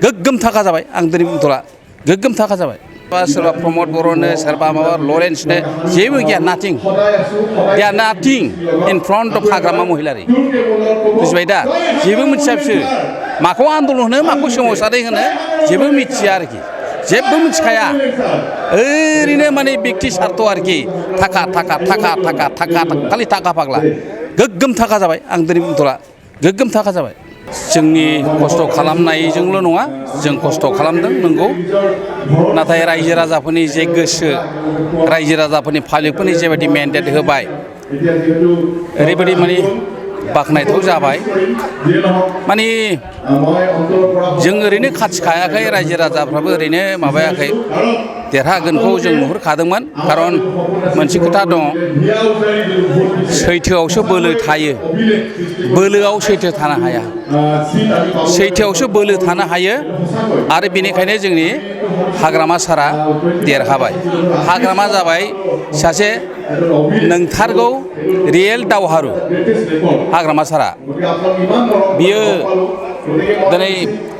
गोग्गोम थाखा जाबाय आं दिनै बुंथ'ला गोग्गोम थाखा जाबाय सोरबा प्रमद बर'नो सोरबा माबा लरेन्सनो जेबो गैया नाथिं they are नाथिं in front of हाग्रामा महिलारि बुजिबाय दा जेबो मिथिया बिसोर माखौ आन्दलन होनो माखौ सोमावसारनाय होनो जेबो मिथिया आरोखि जेबो मिथिखाया ओरैनो माने बेक्ति सार्थ आरोखि थाखा थाखा थाखा थाखा थाखा खालि थाखा फाग्ला गोग्गोम थाखा जाबाय आं दिनै बुंथ'ला गोग्गोम थाखा जाबाय जोंनि खस्थ' खालामनायजोंल' नङा जों खस्थ' खालामदों नंगौ नाथाय रायजो राजाफोरनि जे गोसो रायजो राजाफोरनि पाब्लिकफोरनि जेबायदि मेन्डेट होबाय ओरैबायदि माने बाख्नायथाव जाबाय माने जों ओरैनो खाथिखायाखै रायजो राजाफ्राबो ओरैनो माबायाखै देरहागोनखौ जों नुहुरखादोंमोन खारन मोनसे खोथा दङ सैथोआवसो बोलो थायो बोलोआव सैथो थानो हाया सैथोआवसो बोलो थानो हायो आरो बेनिखायनो जोंनि हाग्रामा सारा देरहाबाय हाग्रामा जाबाय सासे नंथारगौ रियेल दावहारु हाग्रामा सारा बियो दिनै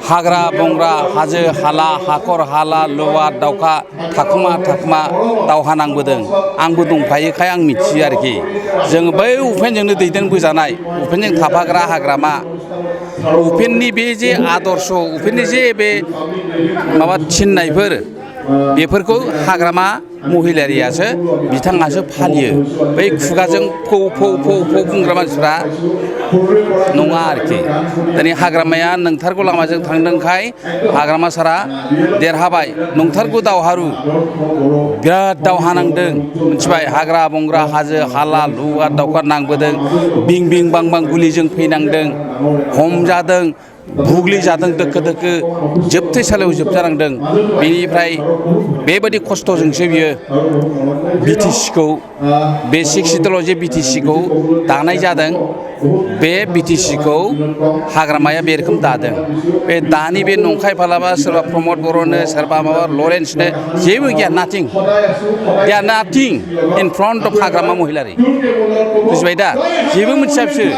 हाग्रा बंग्रा हाजो हाला हाखर हाला लवार दाउखा थाखोमा थाखोमा दावहा नांबोदों आंबो दंफायोखाय आं मिथियो आरोखि जों बै उपेनजोंनो दैदेनबोजानाय उपेनजों थाफाग्रा हाग्रामा उपेननि बे जे आदर्श उपेननि जे बे माबा थिननायफोर बेफोरखौ हाग्रामा महिलारियासो बिथाङासो फालियो बै खुगाजों फौ फौ फौ फौ बुंग्रा मानसिफ्रा नङा आरोखि दिनै हाग्रामाया नंथारगौ लामाजों थांदोंखाय हाग्रामा सारा देरहाबाय नंथारगौ दावहारु बिराद दावहा नांदों मिथिबाय हाग्रा बंग्रा हाजो हाला लुवार दावखा नांबोदों बिं बिं बां बां गुलिजों फैनांदों हमजादों बुग्लि जादों दोखो दोखो जोबथेसालियाव जोबजानांदों बेनिफ्राय बेबायदि खस्थ'जोंसो बियो बिटिसिखौ बे 6 सिदुलाव जे बिटिसिखौ दानाय जादों बे बिटिसिखौ हाग्रामाया बे रोखोम दादों बे दानि बे नंखाय फालाबा सोरबा प्रमद बर'नो सोरबा माबा लरेन्सनो जेबो गैया नाथिं they are नाथिं in front of हाग्रामा महिलारि बुजिबाय दा जेबो मिथिया बिसोर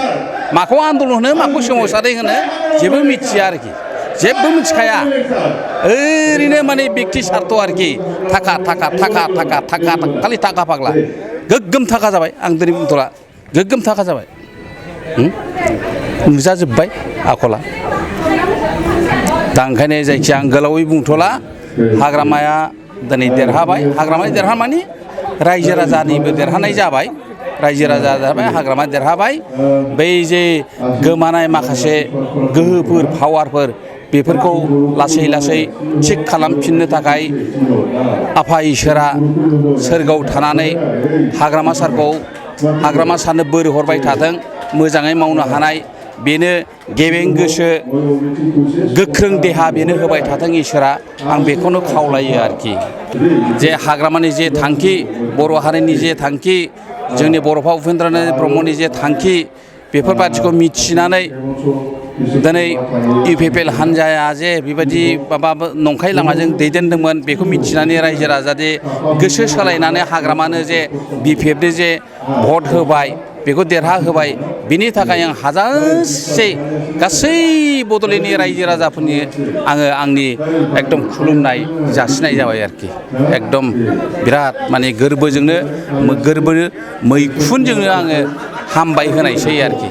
माखौ आन्दलन होनो माखौ सोमावसारनाय होनो जेबो मिथिया आरोखि जेबो मिथिखाया ओरैनो माने बेक्ति सार्थ आरोखि थाखा थाखा थाखा थाखा थाखा खालि थाखा फाग्ला गोग्गोम थाखा जाबाय आं दिनै बुंथ'ला गोग्गोम थाखा जाबाय नुजाजोब्बाय आखला दा ओंखायनो जायखिया आं गोलावै बुंथ'ला हाग्रामाया दिनै देरहाबाय हाग्रामाया देरहामानि रायजो राजानिबो देरहानाय जाबाय रायजो राजा जाबाय हाग्रामा देरहाबाय बै जे गोमानाय माखासे गोहोफोर पावारफोर बेफोरखौ लासै लासै थिग खालामफिननो थाखाय आफा इसोरा सोरगोआव थानानै हाग्रामा सारखौ हाग्रामा सारनो बोर हरबाय थाथों मोजाङै मावनो हानाय बेनो गेबें गोसो गोख्रों देहा बेनो होबाय थाथों इसोरा आं बेखौनो खावलायो आरोखि जे हाग्रामानि जे थांखि बर' हारिनि जे थांखि जोंनि बड'फा उपेन्द्रनाथ ब्रह्मनि जे थांखि बेफोरबादिखौ मिथिनानै दिनै इउपिपिएल हान्जाया जे बेबायदि माबा नंखाय लामाजों दैदेनदोंमोन बेखौ मिथिनानै रायजो राजा जे गोसो सोलायनानै हाग्रामानो जे बिपिएफनो जे भट होबाय बेखौ देरहा होबाय बिनि थाखाय आं हाजासे गासै बड'लेण्डनि रायजो राजाफोरनि आङो आंनि एकदम खुलुमनाय जासिनाय जाबाय आरोखि एकदम बिराद माने गोरबोजोंनो गोरबो मैखुनजोंनो आङो हामबाय होनायसै आरोखि।